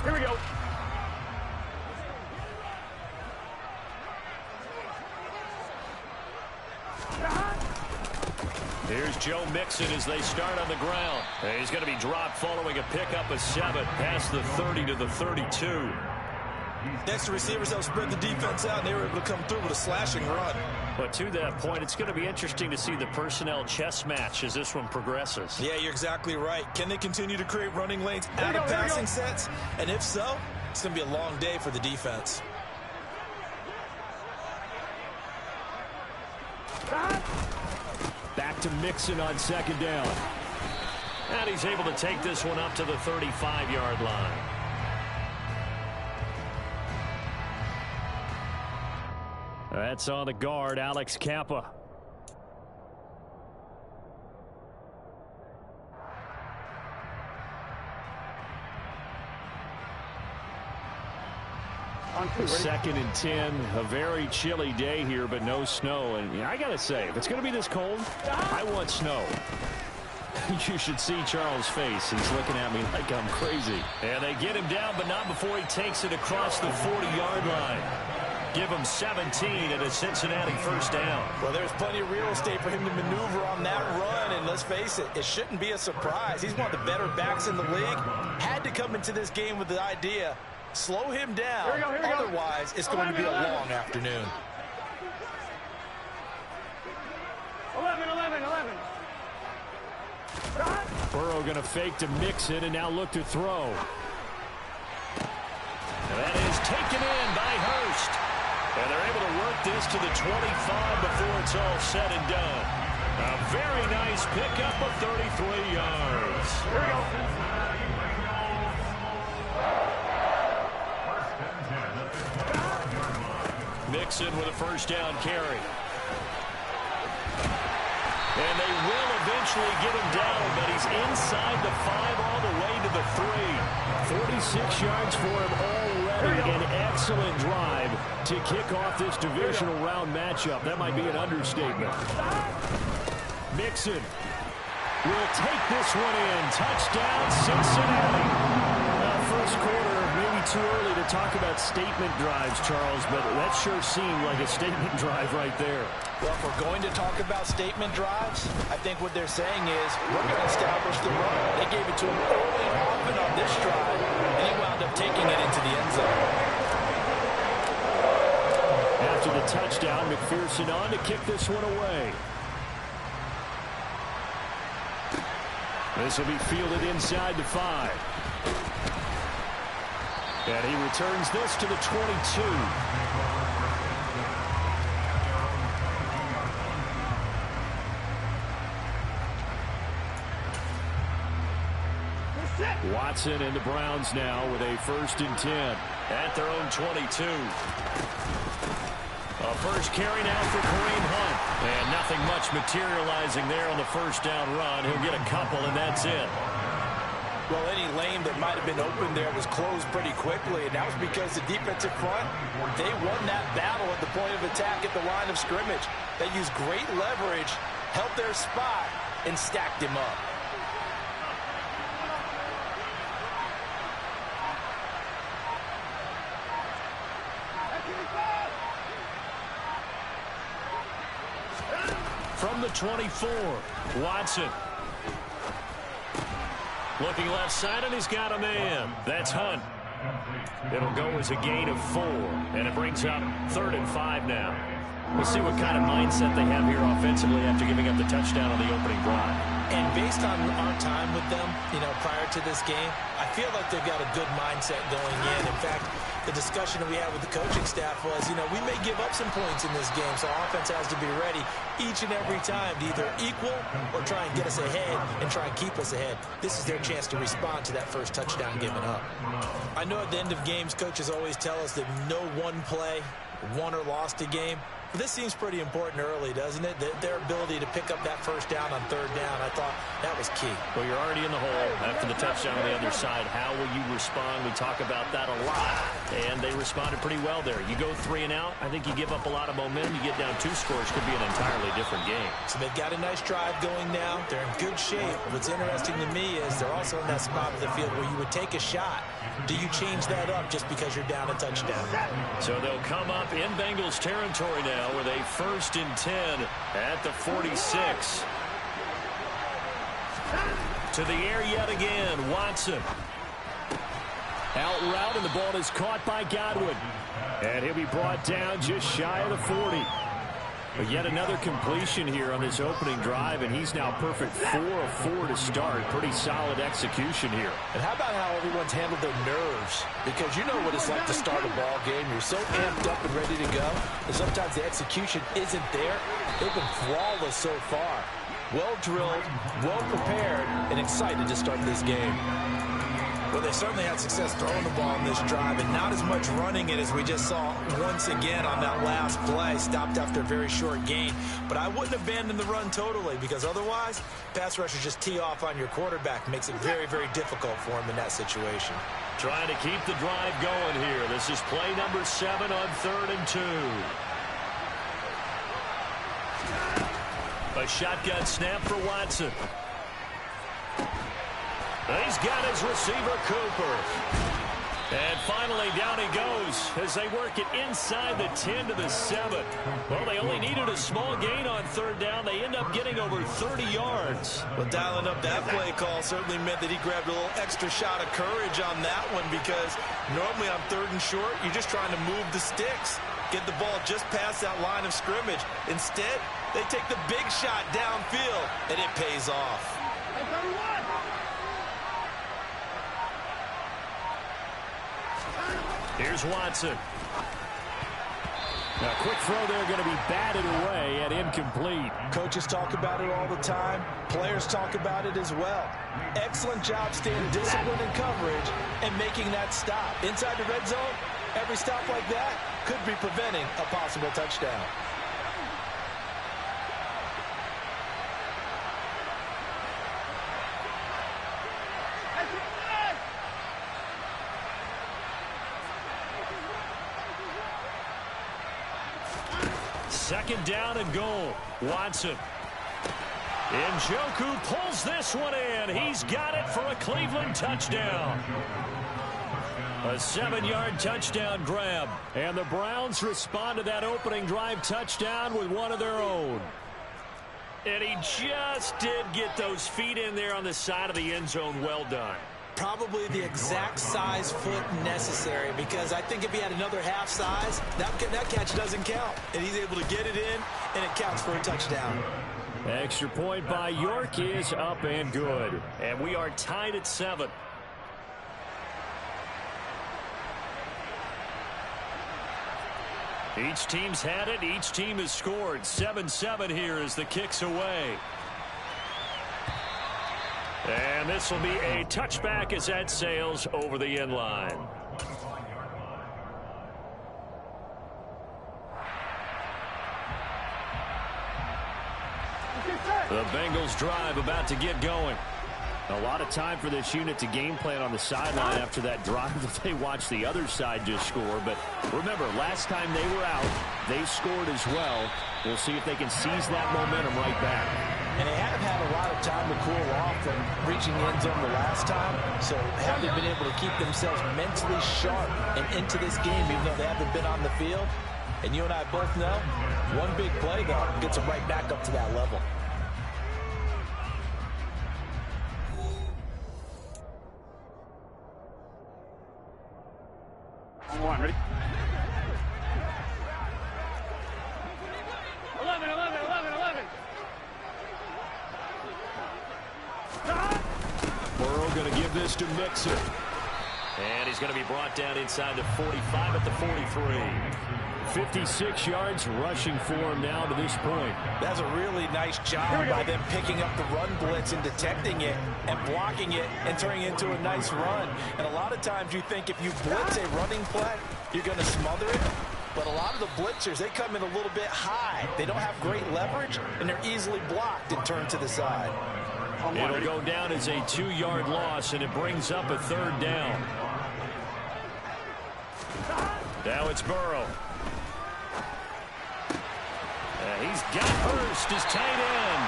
Here we go. Here's Joe Mixon as they start on the ground. He's going to be dropped following a pickup of 7 past the 30 to the 32. Next, the receivers helped spread the defense out, and they were able to come through with a slashing run. But to that point, it's going to be interesting to see the personnel chess match as this one progresses. Yeah, you're exactly right. Can they continue to create running lanes out of passing sets? And if so, it's going to be a long day for the defense. Back to Mixon on second down. And he's able to take this one up to the 35-yard line. That's on the guard, Alex Kappa. Second and 10, a very chilly day here, but no snow. And I got to say, if it's going to be this cold, I want snow. You should see Charles' face. He's looking at me like I'm crazy. And they get him down, but not before he takes it across the 40-yard line. Give him 17 and a Cincinnati first down. Well, there's plenty of real estate for him to maneuver on that run, and let's face it, it shouldn't be a surprise. He's one of the better backs in the league. Had to come into this game with the idea, slow him down. Otherwise, it's going to be a long afternoon. 11. Burrow going to fake to Mixon and now look to throw. And that is taken in by Hurst. And they're able to work this to the 25 before it's all said and done. A very nice pickup of 33 yards. Here we go. Mixon with a first down carry. And they will eventually get him down, but he's inside the 5 all the way to the 3. 46 yards for him already. An excellent drive to kick off this divisional round matchup. That might be an understatement. Mixon will take this one in. Touchdown, Cincinnati. First quarter, maybe too early to talk about statement drives, Charles, but that sure seemed like a statement drive right there. Well, if we're going to talk about statement drives, I think what they're saying is we're going to establish the run. They gave it to him early and often on this drive, and he wound up taking it into the end zone. After the touchdown, McPherson on to kick this one away. This will be fielded inside the 5. And he returns this to the 22. Watson and the Browns now with a 1st and 10 at their own 22. A first carry now for Kareem Hunt. And nothing much materializing there on the first down run. He'll get a couple, and that's it. Well, any lane that might have been open there was closed pretty quickly, and that was because the defensive front, they won that battle at the point of attack at the line of scrimmage. They used great leverage, held their spot, and stacked him up. From the 24, Watson. Looking left side, and he's got a man. That's Hunt. It'll go as a gain of 4, and it brings up 3rd and 5 now. We'll see what kind of mindset they have here offensively after giving up the touchdown on the opening drive. And based on our time with them, prior to this game, I feel like they've got a good mindset going in. In fact, the discussion that we had with the coaching staff was, we may give up some points in this game, so offense has to be ready each and every time to either equal or try and get us ahead and try and keep us ahead. This is their chance to respond to that first touchdown given up. I know at the end of games, coaches always tell us that no one play won or lost a game, This seems pretty important early, doesn't it? Their ability to pick up that first down on third down, I thought that was key. Well, you're already in the hole after the touchdown on the other side. How will you respond? We talk about that a lot, and they responded pretty well there. You go 3 and out, I think you give up a lot of momentum. You get down 2 scores, could be an entirely different game. So they've got a nice drive going now. They're in good shape. What's interesting to me is they're also in that spot of the field where you would take a shot. Do you change that up just because you're down a touchdown? So they'll come up in Bengals territory now with a 1st and 10 at the 46. To the air yet again, Watson. Out route, and the ball is caught by Godwin. And he'll be brought down just shy of the 40. But yet another completion here on this opening drive, and he's now perfect 4 of 4 to start. Pretty solid execution here. And how about how everyone's handled their nerves? Because you know what it's like to start a ball game. You're so amped up and ready to go, and sometimes the execution isn't there. They've been flawless so far. Well drilled, well prepared, and excited to start this game. Well, they certainly had success throwing the ball in this drive, and not as much running it as we just saw once again on that last play. Stopped after a very short gain. But I wouldn't abandon the run totally, because otherwise, pass rushers just tee off on your quarterback. Makes it very, very difficult for him in that situation. Trying to keep the drive going here. This is play number 7 on 3rd and 2. A shotgun snap for Watson. He's got his receiver, Cooper. And finally, down he goes as they work it inside the 10 to the 7. Well, they only needed a small gain on 3rd down. They end up getting over 30 yards. Well, dialing up that play call certainly meant that he grabbed a little extra shot of courage on that one, because normally on 3rd and short, you're just trying to move the sticks, get the ball just past that line of scrimmage. Instead, they take the big shot downfield, and it pays off. Here's Watson. A quick throw there, going to be batted away and incomplete. Coaches talk about it all the time. Players talk about it as well. Excellent job staying disciplined in coverage and making that stop. Inside the red zone, every stop like that could be preventing a possible touchdown. Second down and goal. Watson. Njoku pulls this one in. He's got it for a Cleveland touchdown. A 7-yard touchdown grab. And the Browns respond to that opening drive touchdown with one of their own. And he just did get those feet in there on the side of the end zone. Well done. Probably the exact size foot necessary, because I think if he had another half size, that catch doesn't count. And he's able to get it in, and it counts for a touchdown. Extra point by York is up and good. And we are tied at 7. Each team's had it. Each team has scored. 7-7 here as the kick's away. And this will be a touchback as that sails over the end line. The Bengals drive about to get going. A lot of time for this unit to game plan on the sideline after that drive that they watched the other side just score. But remember, last time they were out, they scored as well. We'll see if they can seize that momentum right back. And they have had a lot of time to cool off from reaching the end zone the last time. So have they been able to keep themselves mentally sharp and into this game, even though they haven't been on the field? And you and I both know, one big play, though, gets them right back up to that level. One, ready? 11. Burrow going to give this to Mixon. And he's going to be brought down inside the 45 at the 43. 56 yards rushing for him now to this point. That's a really nice job by them picking up the run blitz and detecting it and blocking it and turning it into a nice run. And a lot of times you think if you blitz a running play, you're going to smother it. But a lot of the blitzers, they come in a little bit high. They don't have great leverage, and they're easily blocked and turned to the side. It'll go down as a 2-yard loss, and it brings up a 3rd down. Now it's Burrow. He's got Hurst, his tight end.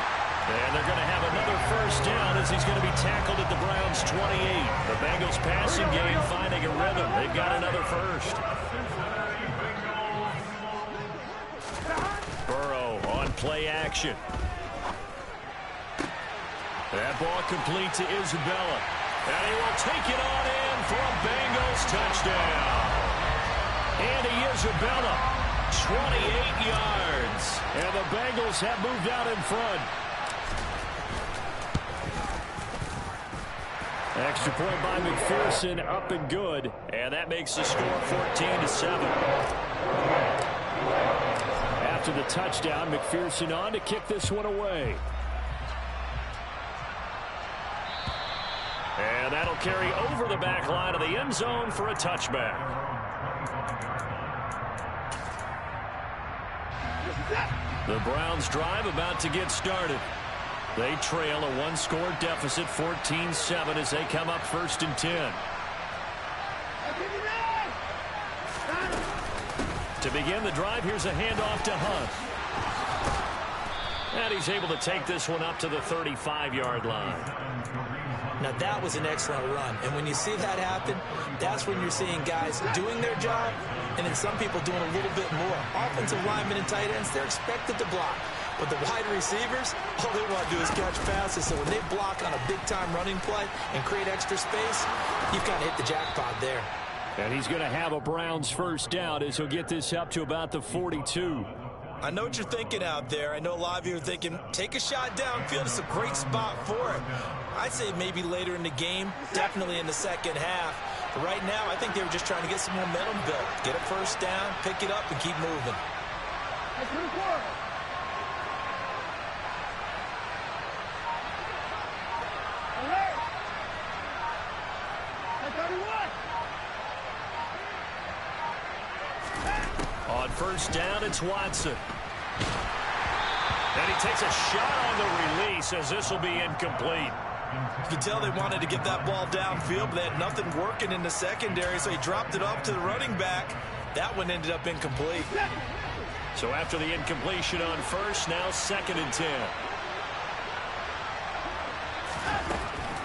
And they're going to have another 1st down as he's going to be tackled at the Browns' 28. The Bengals passing game finding a rhythm. They've got another 1st. Burrow on play action. That ball complete to Isabella. And he will take it on in for a Bengals touchdown. Andy Isabella, 28 yards. And the Bengals have moved out in front. Extra point by McPherson, up and good. And that makes the score 14-7. After the touchdown, McPherson on to kick this one away. And that'll carry over the back line of the end zone for a touchback. The Browns drive about to get started. They trail a 1-score deficit, 14-7, as they come up 1st and 10. To begin the drive, here's a handoff to Hunt. And he's able to take this one up to the 35-yard line. Now, that was an excellent run. And when you see that happen, that's when you're seeing guys doing their job and then some people doing a little bit more. Offensive linemen and tight ends, they're expected to block. But the wide receivers, all they want to do is catch passes. So when they block on a big-time running play and create extra space, you've kind of hit the jackpot there. And he's going to have a Browns 1st down as he'll get this up to about the 42. I know what you're thinking out there. I know a lot of you are thinking, take a shot downfield. It's a great spot for it. I'd say maybe later in the game, definitely in the second half. But right now, I think they were just trying to get some momentum built. Get a 1st down, pick it up, and keep moving. On 1st down, it's Watson. And he takes a shot on the release as this will be incomplete. You can tell they wanted to get that ball downfield, but they had nothing working in the secondary, so he dropped it off to the running back. That one ended up incomplete. So after the incompletion on 1st, now 2nd and 10.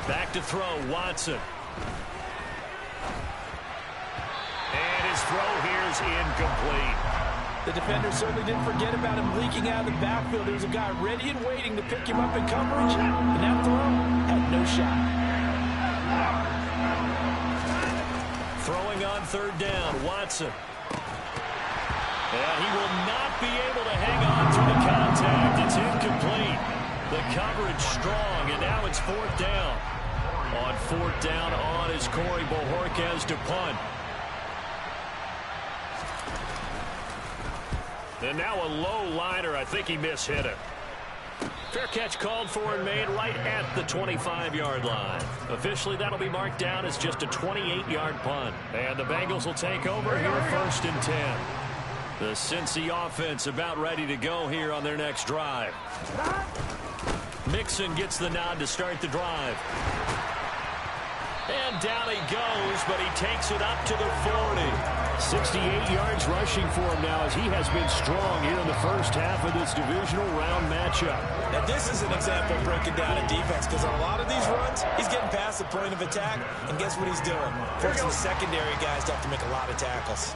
Back to throw, Watson. And his throw here is incomplete. The defender certainly didn't forget about him leaking out of the backfield. There was a guy ready and waiting to pick him up in coverage, and that throw had no shot. Throwing on 3rd down, Watson. And he will not be able to hang on through the contact. It's incomplete. The coverage strong, and now it's 4th down. On 4th down on is Corey Bojorquez to punt. And now a low liner. I think he mishit it. Fair catch called for and made right at the 25-yard line. Officially, that'll be marked down as just a 28-yard punt. And the Bengals will take over here 1st and 10. The Cincy offense about ready to go here on their next drive. Mixon gets the nod to start the drive. And down he goes, but he takes it up to the 40. 68 yards rushing for him now as he has been strong here in the 1st half of this divisional round matchup. Now this is an example of breaking down a defense, because on a lot of these runs, he's getting past the point of attack, and guess what he's doing? Forcing the secondary guys to have to make a lot of tackles.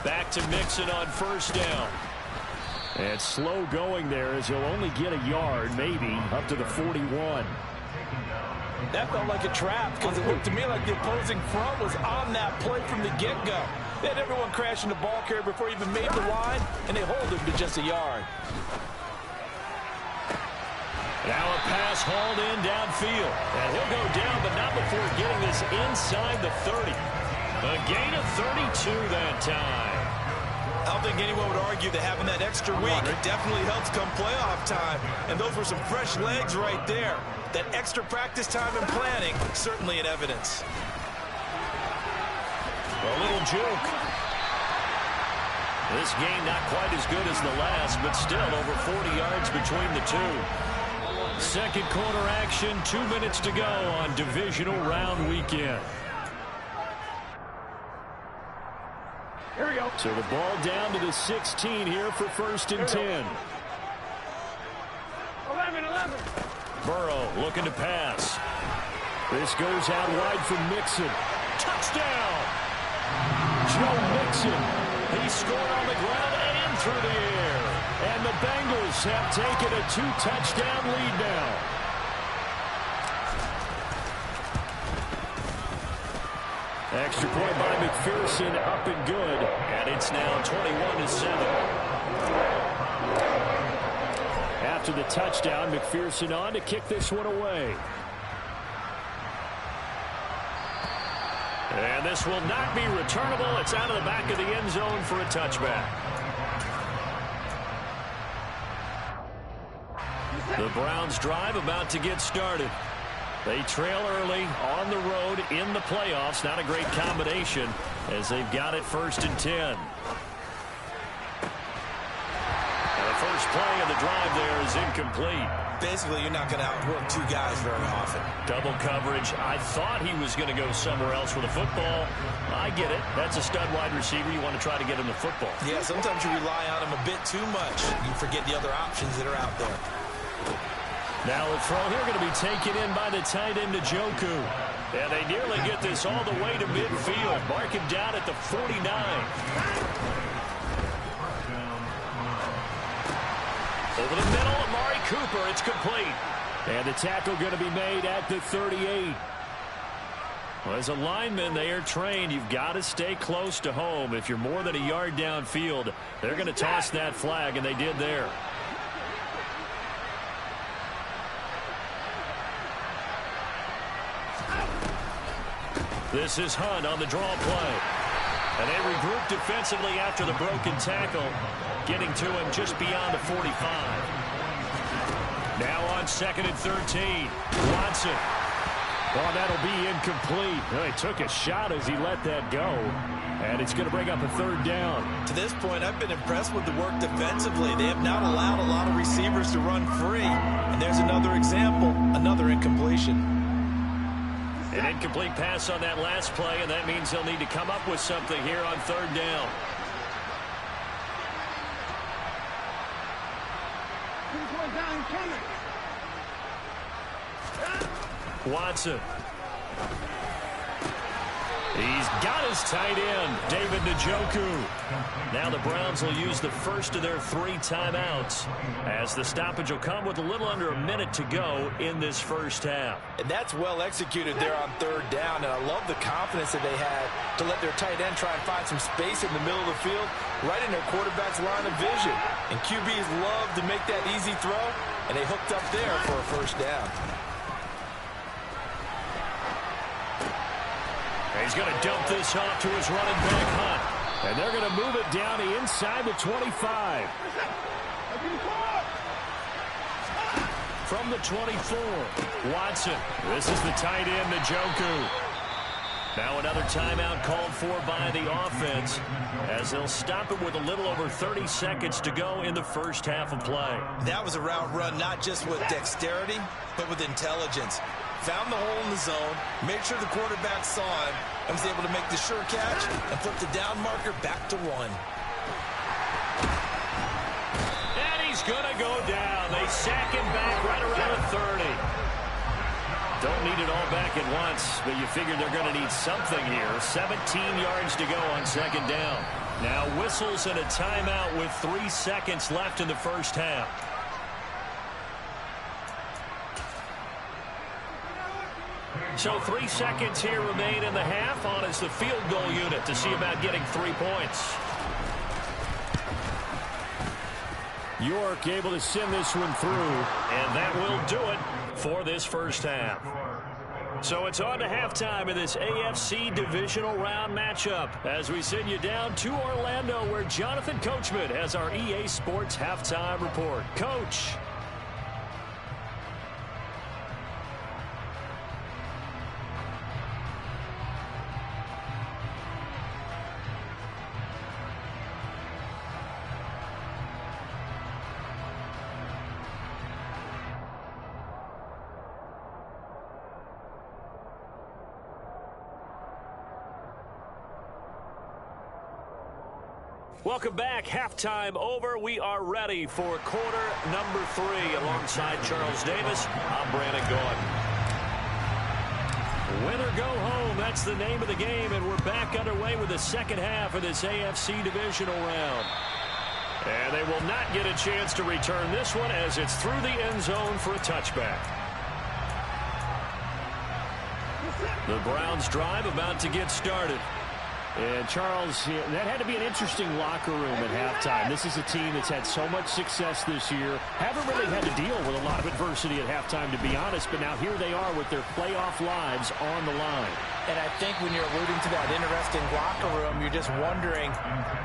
Back to Mixon on 1st down. And slow going there as he'll only get a yard, maybe, up to the 41. That felt like a trap, because it looked to me like the opposing front was on that play from the get-go. They had everyone crashing the ball carrier before he even made the line, and they hold him to just a yard. Now a pass hauled in downfield. And he'll go down, but not before getting this inside the 30. A gain of 32 that time. I don't think anyone would argue that having that extra week definitely helps come playoff time. And those were some fresh legs right there. That extra practice time and planning, certainly in evidence. A little juke. This game not quite as good as the last, but still over 40 yards between the two. Second quarter action, 2 minutes to go on divisional round weekend. Here we go. So the ball down to the 16 here for 1st and 10. 11. Burrow looking to pass. This goes out wide for Mixon. Touchdown! Joe Mixon. He scored on the ground and through the air. And the Bengals have taken a 2-touchdown lead now. Extra point by McPherson, up and good. And it's now 21-7. After the touchdown, McPherson on to kick this one away. And this will not be returnable. It's out of the back of the end zone for a touchback. The Browns drive about to get started. They trail early on the road in the playoffs. Not a great combination as they've got it 1st and 10. And the first play of the drive there is incomplete. Basically, you're not going to outwork two guys very often. Double coverage. I thought he was going to go somewhere else with the football. I get it. That's a stud wide receiver. You want to try to get him the football. Yeah, sometimes you rely on him a bit too much. You forget the other options that are out there. Now a throw here going to be taken in by the tight end Njoku. And they nearly get this all the way to midfield. Mark him down at the 49. Over the middle, Amari Cooper. It's complete. And the tackle going to be made at the 38. Well, as a lineman, they are trained. You've got to stay close to home. If you're more than a yard downfield, they're going to toss that flag, and they did there. This is Hunt on the draw play. And they regroup defensively after the broken tackle, getting to him just beyond the 45. Now on 2nd and 13. Watson. Well, that'll be incomplete. Well, he took a shot as he let that go. And it's going to bring up a 3rd down. To this point, I've been impressed with the work defensively. They have not allowed a lot of receivers to run free. And there's another example, another incompletion. An incomplete pass on that last play, and that means they'll need to come up with something here on 3rd down. Watson. He's got his tight end, David Njoku. Now the Browns will use the first of their 3 timeouts as the stoppage will come with a little under a minute to go in this first half. And that's well executed there on 3rd down, and I love the confidence that they had to let their tight end try and find some space in the middle of the field, right in their quarterback's line of vision. And QBs love to make that easy throw, and they hooked up there for a 1st down. He's going to dump this off to his running back, Hunt. And they're going to move it down to inside the 25. From the 24, Watson. This is the tight end, Njoku. Now another timeout called for by the offense as they'll stop it with a little over 30 seconds to go in the first half of play. That was a route run not just with dexterity, but with intelligence. Found the hole in the zone, made sure the quarterback saw him, and was able to make the sure catch and flip the down marker back to 1. And he's going to go down. They sack him back right around the 30. Don't need it all back at once, but you figure they're going to need something here. 17 yards to go on 2nd down. Now whistles and a timeout with 3 seconds left in the first half. So 3 seconds here remain in the half. On is the field goal unit to see about getting 3 points. York able to send this one through, and that will do it for this first half. So it's on to halftime in this AFC divisional round matchup as we send you down to Orlando where Jonathan Coachman has our EA Sports halftime report. Coach. Welcome back. Halftime over. We are ready for quarter number 3. Alongside Charles Davis, I'm Brandon Gaudin. Win or go home, that's the name of the game, and we're back underway with the second half of this AFC divisional round. And they will not get a chance to return this one as it's through the end zone for a touchback. The Browns drive about to get started. And, Charles, that had to be an interesting locker room at halftime. This is a team that's had so much success this year. Haven't really had to deal with a lot of adversity at halftime, to be honest. But now here they are with their playoff lives on the line. And I think when you're alluding to that interesting locker room, you're just wondering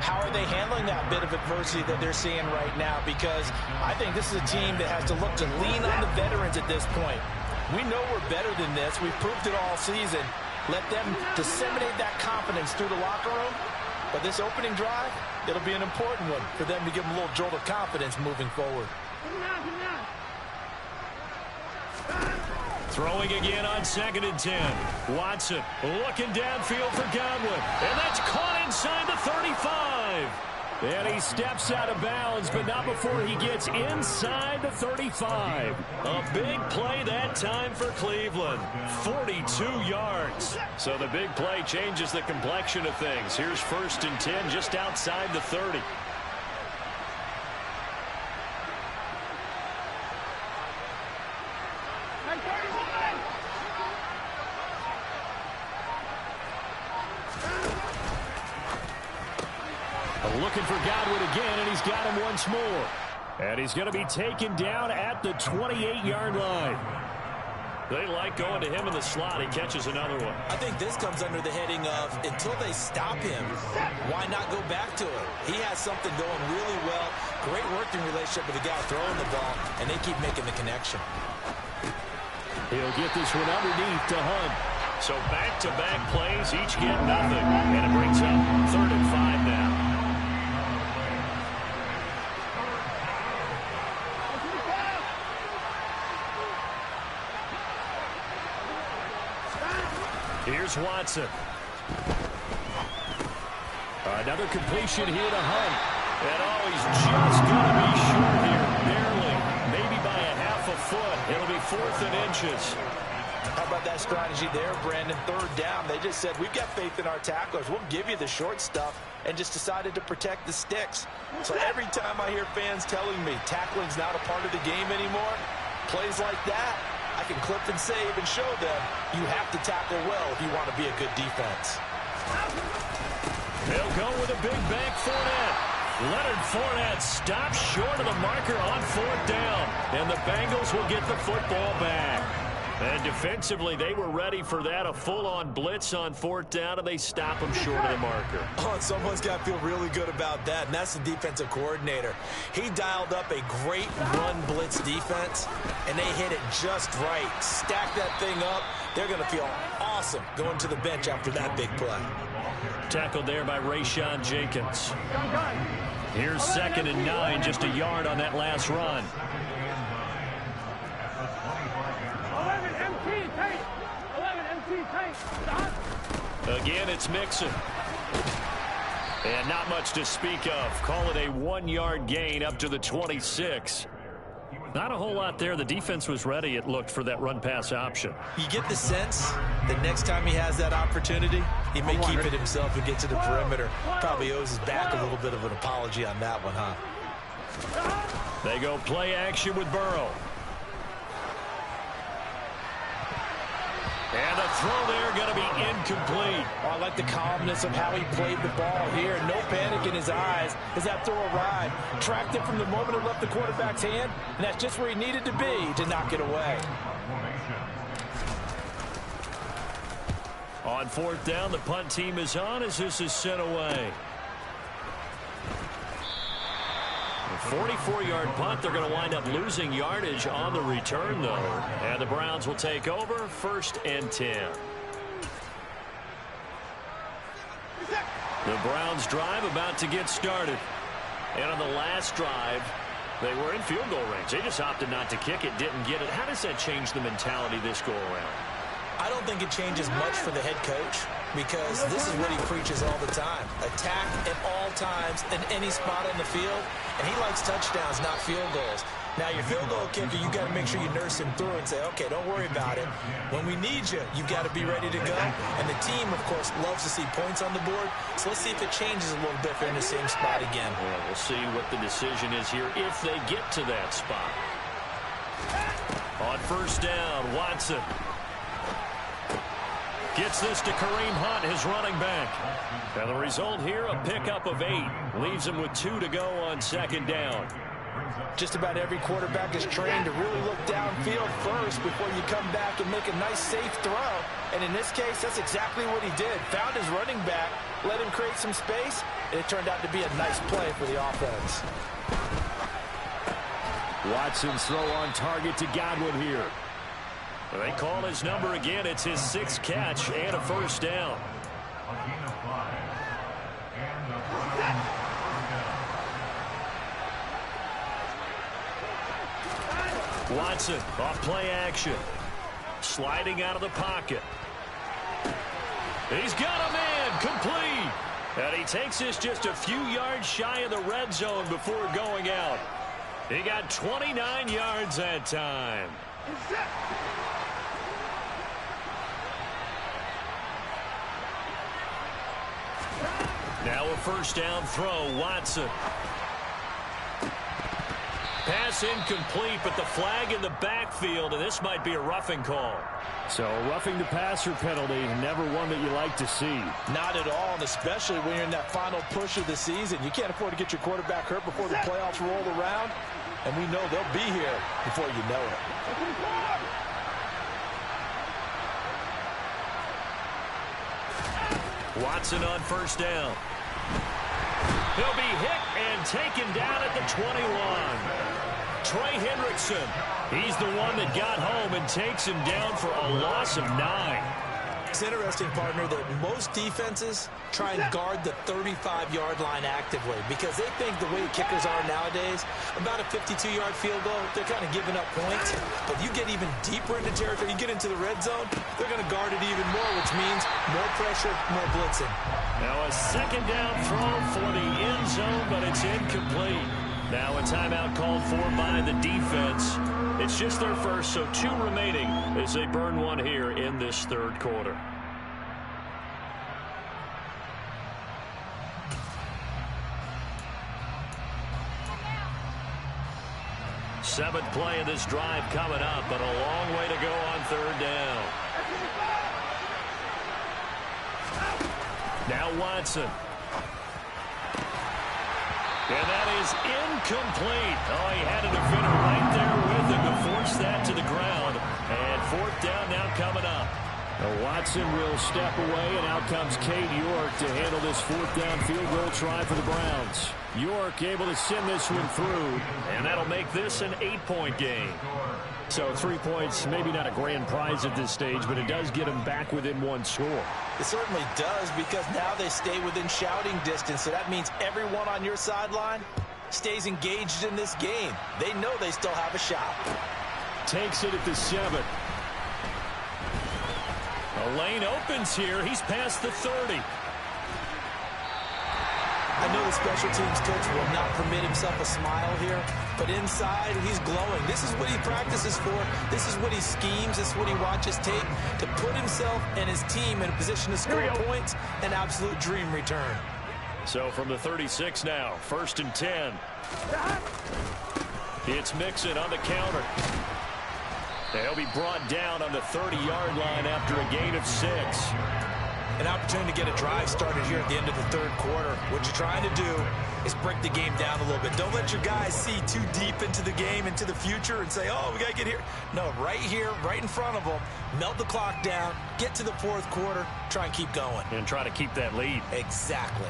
how are they handling that bit of adversity that they're seeing right now? Because I think this is a team that has to look to lean on the veterans at this point. We know we're better than this. We've proved it all season. Let them disseminate that confidence through the locker room. But this opening drive, it'll be an important one for them to give them a little jolt of confidence moving forward. Throwing again on 2nd and 10. Watson looking downfield for Godwin. And that's caught inside the 35. And he steps out of bounds, but not before he gets inside the 35. A big play that time for Cleveland. 42 yards. So the big play changes the complexion of things. Here's 1st and 10 just outside the 30. Looking for Godwin again, and he's got him once more. And he's going to be taken down at the 28-yard line. They like going to him in the slot. He catches another one. I think this comes under the heading of until they stop him, why not go back to it? He has something going really well. Great working relationship with the guy throwing the ball, and they keep making the connection. He'll get this one underneath to Hunt. So back-to-back plays, each get nothing. And it brings up 3rd and 5 now. Here's Watson. Another completion here to Hunt. And he's just going to be short here. Barely. Maybe by a half a foot. It'll be 4th and inches. How about that strategy there, Brandon? 3rd down. They just said, we've got faith in our tacklers. We'll give you the short stuff, and just decided to protect the sticks. So every time I hear fans telling me tackling's not a part of the game anymore, plays like that, I can clip and save and show them you have to tackle well if you want to be a good defense. They'll go with a big bank Fournette. Leonard Fournette stops short of the marker on 4th down. And the Bengals will get the football back. And defensively, they were ready for that, a full-on blitz on 4th down, and they stop him short of the marker. Oh, someone's got to feel really good about that, and that's the defensive coordinator. He dialed up a great run blitz defense, and they hit it just right. Stack that thing up. They're going to feel awesome going to the bench after that big play. Tackled there by Rayshawn Jenkins. Here's 2nd and 9, just a yard on that last run. 11 MT, tight. 11 MT, tight. Stop. Again, it's Mixon. And not much to speak of. Call it a 1-yard gain up to the 26. Not a whole lot there. The defense was ready, it looked, for that run-pass option. You get the sense that next time he has that opportunity, he may keep it himself and get to the perimeter. Probably owes his back a little bit of an apology on that one, huh? They go play action with Burrow. And the throw there going to be incomplete. Oh, I like the calmness of how he played the ball here. No panic in his eyes as that throw arrived. Tracked it from the moment it left the quarterback's hand, and that's just where he needed to be to knock it away. On fourth down, the punt team is on as this is sent away. A 44-yard punt. They're going to wind up losing yardage on the return, though. And the Browns will take over, 1st and 10. The Browns drive about to get started. And on the last drive, they were in field goal range. They just opted not to kick it, didn't get it. How does that change the mentality this go around? I don't think it changes much for the head coach because this is what he preaches all the time. Attack at all times in any spot on the field, and he likes touchdowns, not field goals. Now, your field goal kicker, you got to make sure you nurse him through and say, okay, don't worry about it. When we need you, you've got to be ready to go. And the team, of course, loves to see points on the board. So let's see if it changes a little bit if they're in the same spot again. Well, we'll see what the decision is here if they get to that spot. On first down, Watson gets this to Kareem Hunt, his running back. And the result here, a pickup of 8. Leaves him with 2 to go on second down. Just about every quarterback is trained to really look downfield first before you come back and make a nice, safe throw. And in this case, that's exactly what he did. Found his running back, let him create some space, and it turned out to be a nice play for the offense. Watson's throw on target to Godwin here. They call his number again. It's his 6th catch and a first down. Watson off play action. Sliding out of the pocket. He's got a man complete. And he takes this just a few yards shy of the red zone before going out. He got 29 yards that time. Now a first down throw, Watson. Pass incomplete, but the flag in the backfield, and this might be a roughing call. So a roughing the passer penalty, never one that you like to see. Not at all, and especially when you're in that final push of the season. You can't afford to get your quarterback hurt before the playoffs roll around, and we know they'll be here before you know it. Watson on first down. He'll be hit and taken down at the 21. Trey Hendrickson, he's the one that got home and takes him down for a loss of 9. It's interesting, partner, that most defenses try and guard the 35-yard line actively because they think the way kickers are nowadays, about a 52-yard field goal, they're kind of giving up points. But you get even deeper into territory, you get into the red zone, they're going to guard it even more, which means more pressure, more blitzing. Now a second down throw for the end zone, but it's incomplete. Now a timeout called for by the defense. It's just their first, so 2 remaining as they burn one here in this third quarter. Seventh play of this drive coming up, but a long way to go on third down. Now Watson. And that is incomplete. Oh, he had a defender right there with him to force that to the ground. And fourth down now coming up. Now Watson will step away, and out comes Cade York to handle this fourth down field goal try for the Browns. York able to send this one through, and that'll make this an 8-point game. So 3 points, maybe not a grand prize at this stage, but it does get them back within 1 score. It certainly does, because now they stay within shouting distance, so that means everyone on your sideline stays engaged in this game. They know they still have a shot. Takes it at the 7. A lane opens here. He's past the 30. I know the special teams coach will not permit himself a smile here, but inside he's glowing. This is what he practices for. This is what he schemes. This is what he watches tape to put himself and his team in a position to score points. An absolute dream return. So from the 36 now, 1st and 10. It's Mixon on the counter. They'll be brought down on the 30-yard line after a gain of 6. An opportunity to get a drive started here at the end of the third quarter. What you're trying to do is break the game down a little bit. Don't let your guys see too deep into the game, into the future, and say, oh, we got to get here. No, right here, right in front of them, melt the clock down, get to the fourth quarter, try and keep going. And try to keep that lead. Exactly.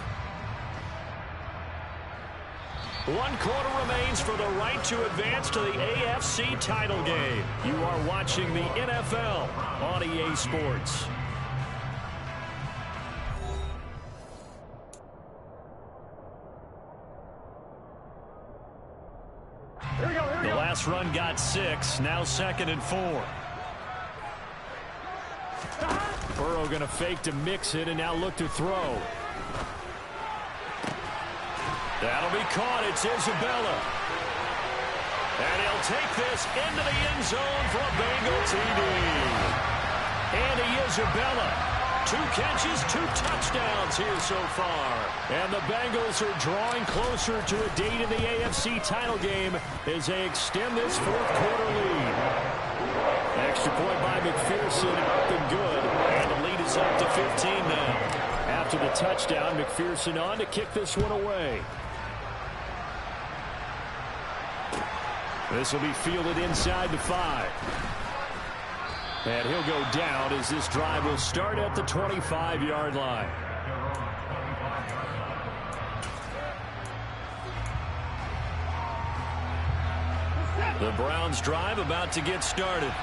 1 quarter remains for the right to advance to the AFC title game. You are watching the NFL on EA Sports. The last run got 6, now 2nd and 4. Burrow going to fake to mix it and now look to throw. That'll be caught. It's Isabella. And he'll take this into the end zone for a Bengal TD. Andy Isabella. 2 catches, 2 touchdowns here so far. And the Bengals are drawing closer to a date in the AFC title game as they extend this fourth quarter lead. Extra point by McPherson, up and good. And the lead is up to 15 now. After the touchdown, McPherson on to kick this one away. This will be fielded inside the 5. And he'll go down as this drive will start at the 25-yard line. The Browns drive about to get started.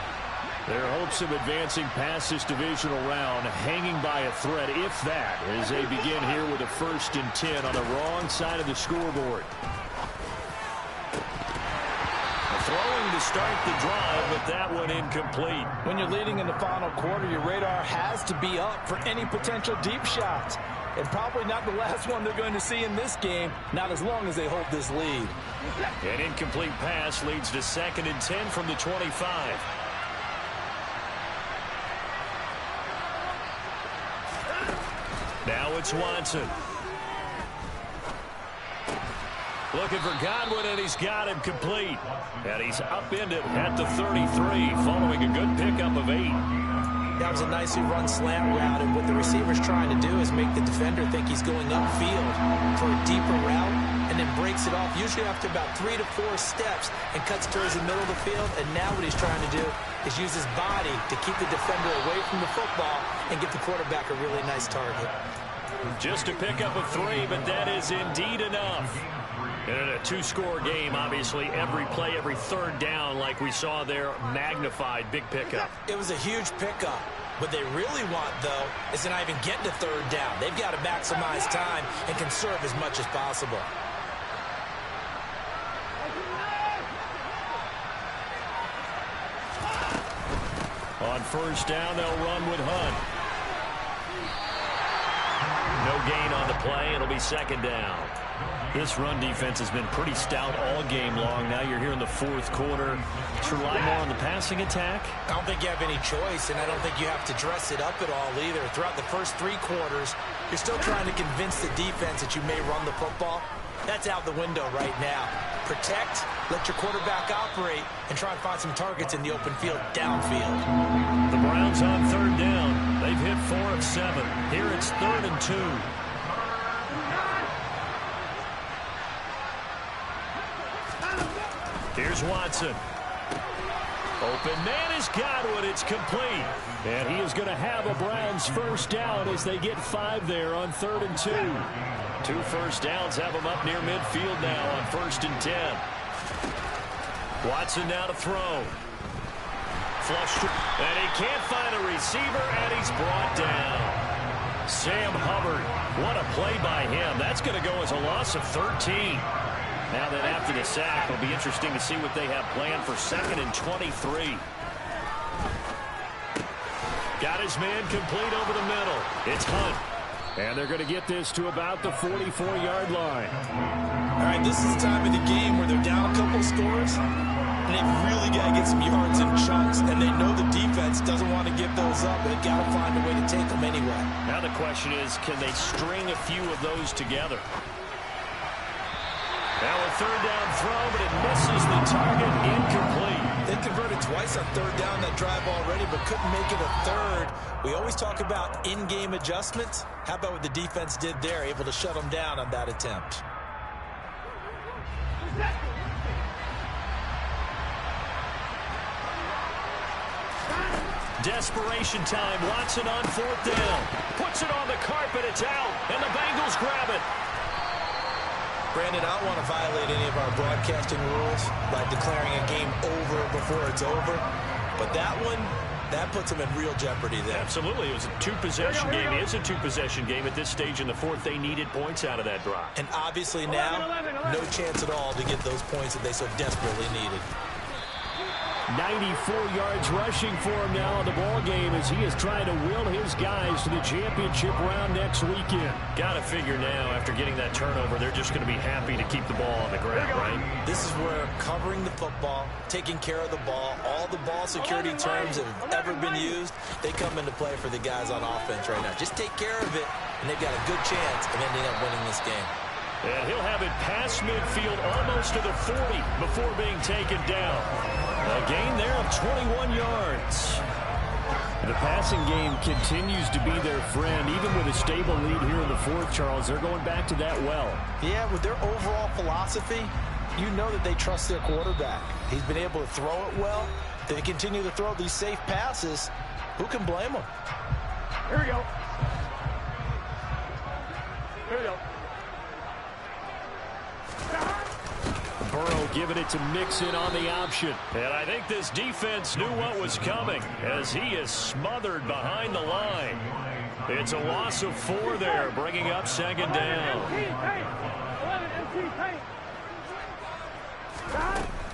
Their hopes of advancing past this divisional round hanging by a thread, if that, as they begin here with a 1st and 10 on the wrong side of the scoreboard. Throwing to start the drive, but that one incomplete. When you're leading in the final quarter, your radar has to be up for any potential deep shots. And probably not the last one they're going to see in this game, not as long as they hold this lead. An incomplete pass leads to 2nd and 10 from the 25. Now it's Watson. Looking for Godwin, and he's got him complete. And he's upended at the 33, following a good pickup of 8. That was a nicely run slant route, and what the receiver's trying to do is make the defender think he's going upfield for a deeper route, and then breaks it off, usually after about 3 to 4 steps, and cuts towards the middle of the field. And now what he's trying to do is use his body to keep the defender away from the football and give the quarterback a really nice target. Just a pickup of 3, but that is indeed enough. And in a 2-score game, obviously, every play, every third down, like we saw there, magnified, big pickup. It was a huge pickup. What they really want, though, is to not even get to third down. They've got to maximize time and conserve as much as possible. On 1st down, they'll run with Hunt. No gain on the play. It'll be 2nd down. This run defense has been pretty stout all game long. Now you're here in the fourth quarter. To rely more on the passing attack? I don't think you have any choice, and I don't think you have to dress it up at all either. Throughout the first 3 quarters, you're still trying to convince the defense that you may run the football. That's out the window right now. Protect, let your quarterback operate, and try and find some targets in the open field downfield. The Browns on 3rd down. They've hit 4 of 7. Here it's 3rd and 2. Here's Watson. Open man is Godwin. It's complete. And he is going to have a Browns 1st down as they get 5 there on 3rd and 2. 2 first downs have him up near midfield now on 1st and 10. Watson now to throw. Flush. And he can't find a receiver, and he's brought down. Sam Hubbard. What a play by him. That's going to go as a loss of 13. Now that after the sack, it'll be interesting to see what they have planned for 2nd and 23. Got his man complete over the middle. It's Hunt. And they're going to get this to about the 44-yard line. All right, this is the time of the game where they're down a couple of scores, and they've really got to get some yards in chunks, and they know the defense doesn't want to give those up, but they've got to find a way to take them anyway. Now the question is, can they string a few of those together? Now a 3rd down throw, but it misses the target, incomplete. They converted twice on third down that drive already, but couldn't make it a third. We always talk about in-game adjustments. How about what the defense did there, able to shut them down on that attempt? Desperation time. Watson on fourth down. Puts it on the carpet. It's out. And the Bengals grab it. Brandon, I don't want to violate any of our broadcasting rules by declaring a game over before it's over. But that one, that puts them in real jeopardy there. Absolutely. It was a two-possession game. It is a two-possession game at this stage in the fourth. They needed points out of that drive. And obviously now, no chance at all to get those points that they so desperately needed. 94 yards rushing for him now in the ball game as he is trying to will his guys to the championship round next weekend. Got to figure now, after getting that turnover, they're just going to be happy to keep the ball on the ground, right? This is where covering the football, taking care of the ball, all the ball security terms that have ever been used, they come into play for the guys on offense right now. Just take care of it, and they've got a good chance of ending up winning this game. And he'll have it past midfield almost to the 40 before being taken down. A gain there of 21 yards. The passing game continues to be their friend. Even with a stable lead here in the fourth, Charles, they're going back to that well. Yeah, with their overall philosophy, you know that they trust their quarterback. He's been able to throw it well. They continue to throw these safe passes. Who can blame them? Here we go. Here we go. Burrow giving it to Mixon on the option. And I think this defense knew what was coming as he is smothered behind the line. It's a loss of 4 there, bringing up second down.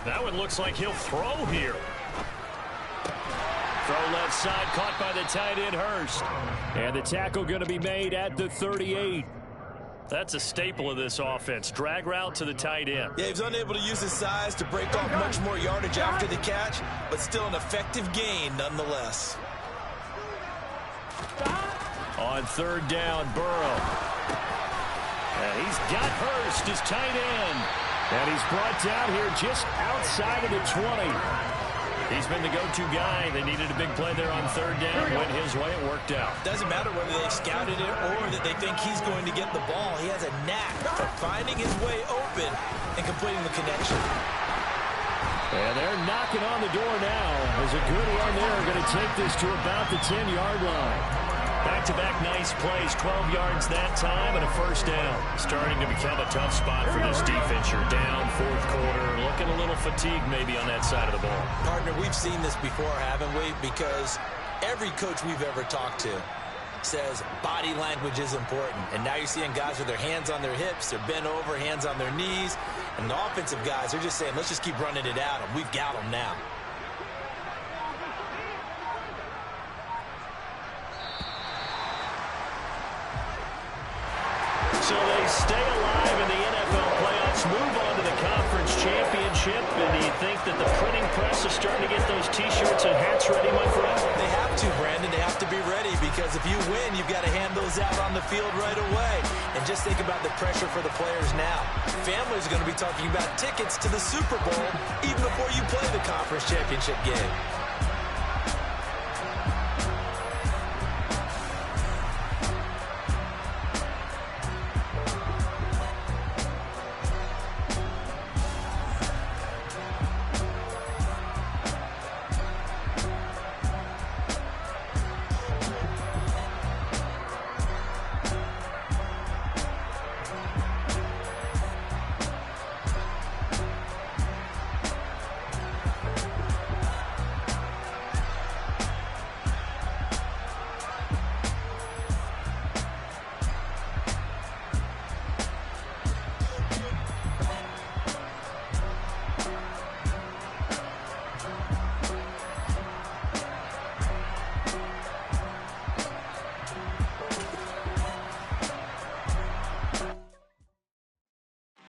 That one looks like he'll throw here. Throw left side, caught by the tight end Hurst. And the tackle going to be made at the 38. That's a staple of this offense. Drag route to the tight end. Yeah, he was unable to use his size to break off much more yardage after the catch, but still an effective gain nonetheless. On third down, Burrow. And he's got Hurst, his tight end. And he's brought down here just outside of the 20. He's been the go-to guy. They needed a big play there on third down. Went his way. It worked out. Doesn't matter whether they scouted it or that they think he's going to get the ball. He has a knack for finding his way open and completing the connection. And they're knocking on the door now. There's a good run there. Going to take this to about the 10-yard line. Back-to-back nice plays, 12 yards that time, and a first down. Starting to become a tough spot for this defense. You're down fourth quarter, looking a little fatigued maybe on that side of the ball. Partner, we've seen this before, haven't we? Because every coach we've ever talked to says body language is important. And now you're seeing guys with their hands on their hips, they're bent over, hands on their knees. And the offensive guys are just saying, let's just keep running it at them. We've got them now. So they stay alive in the NFL playoffs, move on to the conference championship. And do you think that the printing press is starting to get those T-shirts and hats ready, my friend? They have to, Brandon. They have to be ready because if you win, you've got to hand those out on the field right away. And just think about the pressure for the players now. Families are going to be talking about tickets to the Super Bowl even before you play the conference championship game.